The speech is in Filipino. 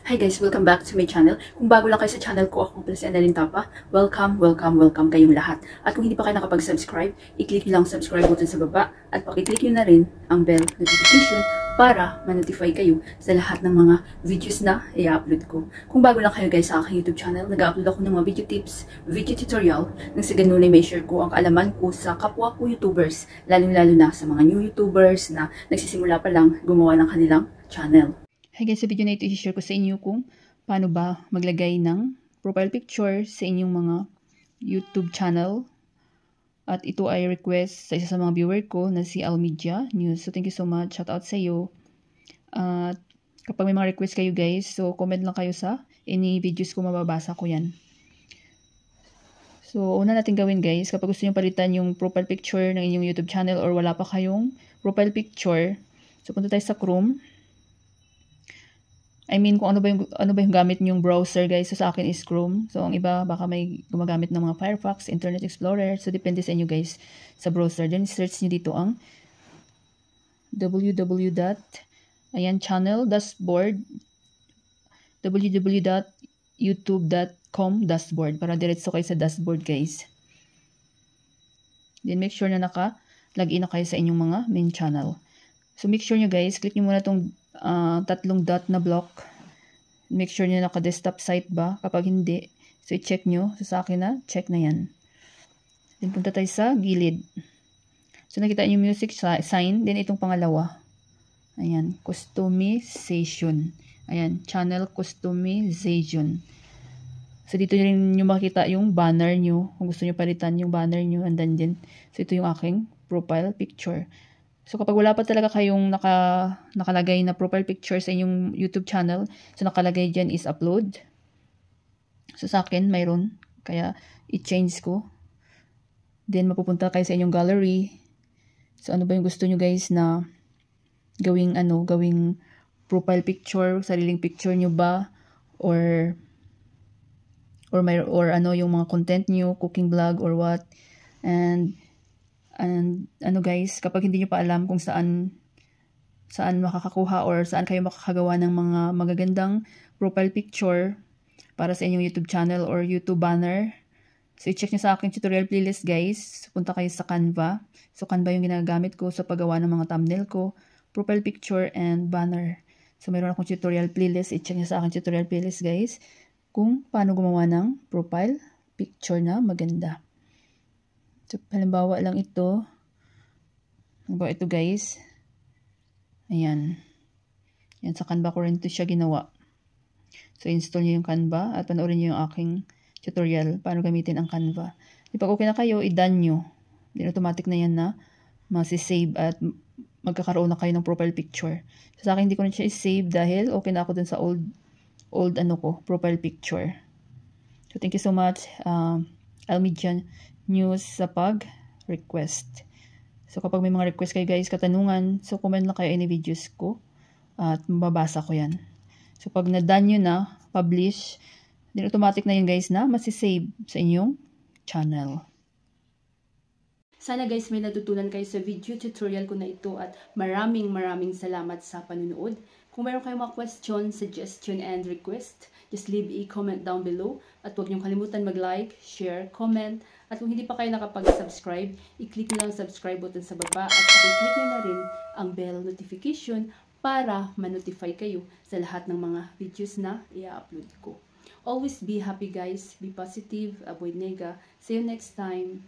Hi guys, welcome back to my channel. Kung bago lang kayo sa channel ko, ako pala si Annalyn Tapa. Welcome kayong lahat. At kung hindi pa kayo nakapag-subscribe, i-click nyo lang subscribe button sa baba at pakiclick nyo na rin ang bell notification para ma-notify kayo sa lahat ng mga videos na i-upload ko. Kung bago lang kayo guys sa aking YouTube channel, nag-upload ako ng mga video tips, video tutorial, nang sa ganun ay may share ko ang kaalaman ko sa kapwa ko YouTubers, lalong-lalo na sa mga new YouTubers na nagsisimula pa lang gumawa ng kanilang channel. Hi guys, sa video na ito, i-share ko sa inyo kung paano ba maglagay ng profile picture sa inyong mga YouTube channel. At ito ay request sa isa sa mga viewer ko na si Almedia News. So thank you so much. Shout out sa iyo. At kapag may mga request kayo guys, so comment lang kayo sa any videos ko, mababasa ko yan. So una natin gawin guys, kapag gusto nyo palitan yung profile picture ng inyong YouTube channel or wala pa kayong profile picture, so punta tayo sa Chrome. I mean, kung ano ba yung gamit niyong browser guys. So sa akin is Chrome. So ang iba baka may gumagamit ng mga Firefox, Internet Explorer. So depende sa inyo guys sa browser. Then search niyo dito ang www.youtube.com/dashboard para diretso kayo sa dashboard guys. Then make sure na naka-login na kayo sa inyong mga main channel. So make sure nyo guys, click nyo muna itong tatlong dot na block. Make sure nyo naka-desktop site ba. Kapag hindi, so i-check nyo. So sa akin na, check na yan. Then punta tayo sa gilid. So nakita nyo music sign. Then itong pangalawa. Ayan, customization. Ayan, channel customization. So dito rin nyo makita yung banner nyo. Kung gusto nyo palitan yung banner nyo, andan din. So ito yung aking profile picture. So kapag wala pa talaga kayong nakalagay na profile picture sa inyong YouTube channel, so nakalagay dyan is upload. So sa akin mayroon, kaya i-change ko. Then mapupunta kayo sa inyong gallery. So ano ba yung gusto nyo guys na gawing profile picture, sariling picture nyo ba, or ano yung mga content nyo, cooking vlog or what. And ano guys, kapag hindi nyo pa alam kung saan makakakuha or saan kayo makakagawa ng mga magagandang profile picture para sa inyong YouTube channel or YouTube banner, so i-check nyo sa aking tutorial playlist guys. Punta kayo sa Canva. So Canva yung ginagamit ko sa paggawa ng mga thumbnail ko, profile picture and banner. So mayroon akong tutorial playlist. I-check nyo sa aking tutorial playlist guys kung paano gumawa ng profile picture na maganda. So, halimbawa lang ito. Halimbawa ito guys. Ayan. Yan, sa Canva ko rin ito siya ginawa. So, install nyo yung Canva at panoorin nyo yung aking tutorial paano gamitin ang Canva. Di pag okay na kayo, i-done nyo. Then automatic na yan na masisave at magkakaroon na kayo ng profile picture. So, sa akin hindi ko na siya i-save dahil okay na ako dun sa old profile picture. So, thank you so much, Almedia News sa pag-request. So kapag may mga request kayo guys, katanungan, so comment lang kayo any videos ko at mababasa ko yan. So pag na-done nyo na, publish, then automatic na yun guys na masisave sa inyong channel. Sana guys may natutunan kayo sa video tutorial ko na ito at maraming salamat sa panunood. Kung mayroon kayong mga question, suggestion, and request, just leave a comment down below. At huwag niyong kalimutan mag-like, share, comment. At kung hindi pa kayo nakapag-subscribe, i-click nyo lang ang subscribe button sa baba at i-click nyo na rin ang bell notification para ma-notify kayo sa lahat ng mga videos na i-upload ko. Always be happy guys, be positive, avoid nega. See you next time.